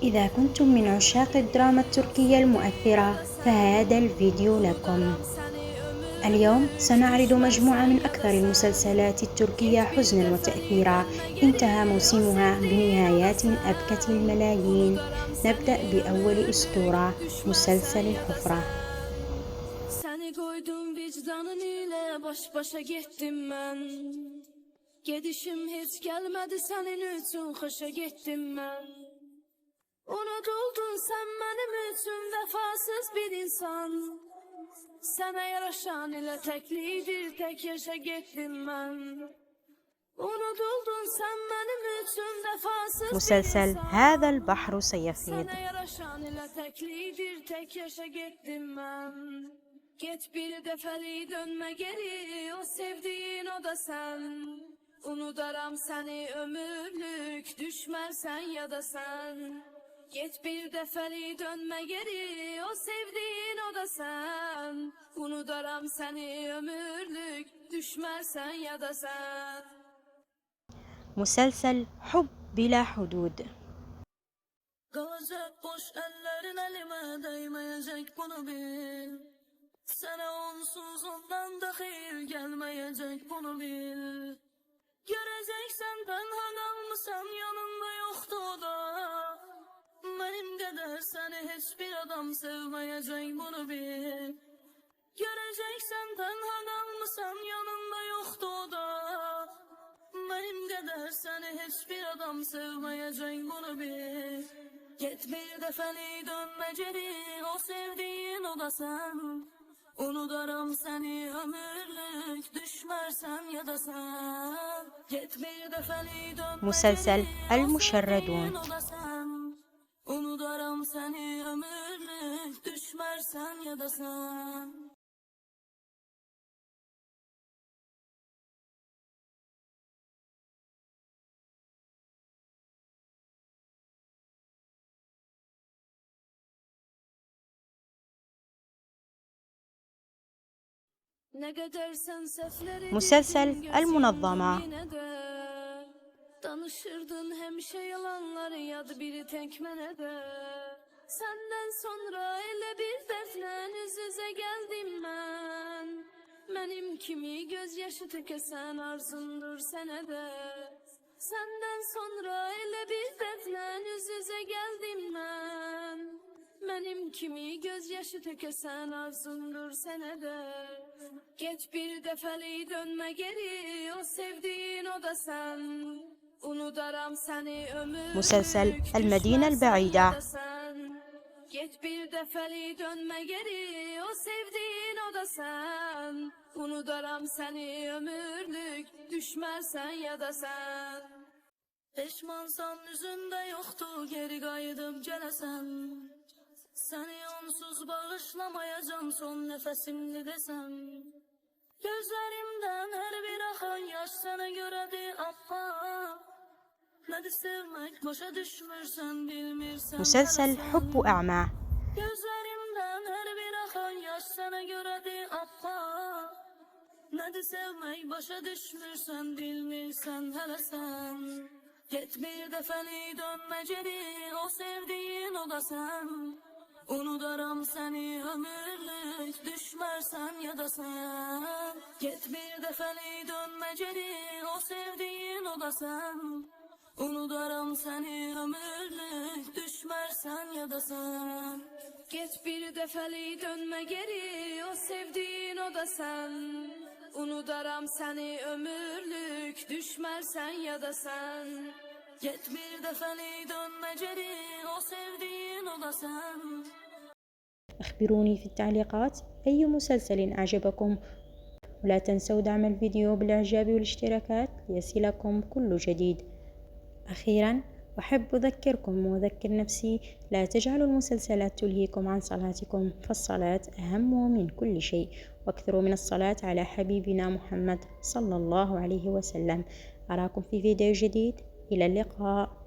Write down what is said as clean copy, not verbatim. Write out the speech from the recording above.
إذا كنتم من عشاق الدراما التركية المؤثرة فهذا الفيديو لكم. اليوم سنعرض مجموعة من أكثر المسلسلات التركية حزنا وتأثيرا انتهى موسمها بنهايات أبكت الملايين. نبدأ بأول أسطورة، مسلسل الحفرة. Seni koydum vicdanın ile baş başa gittim ben. Gedişim hiç gelmedi senin için hoşa gittim ben. Unutuldun sen benim için vefasız bir insan. Sana yaraşan ile teklidir tek yaşa gittim ben. Unutuldun sen benim için vefasız مسلسل bir insan. هذا البحر سيفيض. Sana yaraşan ile teklidir tek yaşa gittim ben. Git bir defeli dönme geri, o sevdiğin o da sen. Unudaram seni ömürlük, düşmersen ya da sen. Git bir defeli dönme geri, o sevdiğin o da sen. Unudaram seni ömürlük, düşmersen ya da sen. مسلسل حب بلا حدود. Kalacak boş ellerin elime değmeyecek bunu bil. Sana onsuz ondan da hayır gelmeyecek bunu bil. Göreceksen tenha kalmışsan yanında yoktu o da. Benim kadar seni hiçbir adam sevmeyecek bunu bil. Göreceksen tenha kalmışsan yanında yoktu o da. Benim kadar seni hiçbir adam sevmeyecek bunu bil. Git bir defeli dönme geri, o sevdiğin o da sen. Unudaram seni ömürlük, düşmersen ya da sen. Git bir defeli dönme مسلسل geri, o المشردون. sevdiğin o da sen. Unudaram seni ömürlük, düşmersen ya da sen. Ne kadar sen sefleri مسلسل dildin, göz المنظمة. yumdun yine de. Danışırdın hemşe yalanları yadı biri tekmene de. Senden sonra ele bir defnen yüz yüze geldim ben. Benim kimi gözyaşı tükesen arzundur sene de. Senden sonra ele bir defnen yüz yüze geldim ben. Benim kimi gözyaşı tükesen arzundur sene de. Geç bir defeli dönme geri, o sevdiğin o da sen. Unudaram seni ömürlük, مسلسل المدينة düşmersen ya البعيدة. da sen. Geç bir defeli dönme geri, o sevdiğin o da sen. Unudaram seni ömürlük, düşmersen ya da sen. Peşmansan yüzünde yoktu, geri qayıdım gəlesen. Seni onsuz bağışlamayacağım son nefesimdi desem. Gözlerimden her bir akan yaş sana göredir amma. Ne de sevmek başa düşmürsen bilmirsen. مسلسل حب أعمى. Gözlerimden her bir akan yaş sana göredir amma. Ne de sevmek başa düşmürsen bilmirsen hele sen. Git bir defeli dönme geri, o sevdiğin o da sen. Unudaram seni ömürlük, düşmersen ya da sen. Git bir defeli dönme geri, o sevdiğin o da sen. Unudaram seni ömürlük, düşmersen ya da sen. Git bir defeli dönme geri, o sevdiğin o da sen. Unudaram seni ömürlük, düşmersen ya da sen. Git bir defeli dönme geri, o sevdiğin o da sen. أخبروني في التعليقات أي مسلسل أعجبكم، ولا تنسوا دعم الفيديو بالإعجاب والاشتراكات ليصلكم كل جديد. أخيرا أحب أذكركم وأذكر نفسي لا تجعلوا المسلسلات تلهيكم عن صلاتكم، فالصلاة أهم من كل شيء، واكثروا من الصلاة على حبيبنا محمد صلى الله عليه وسلم. أراكم في فيديو جديد، إلى اللقاء.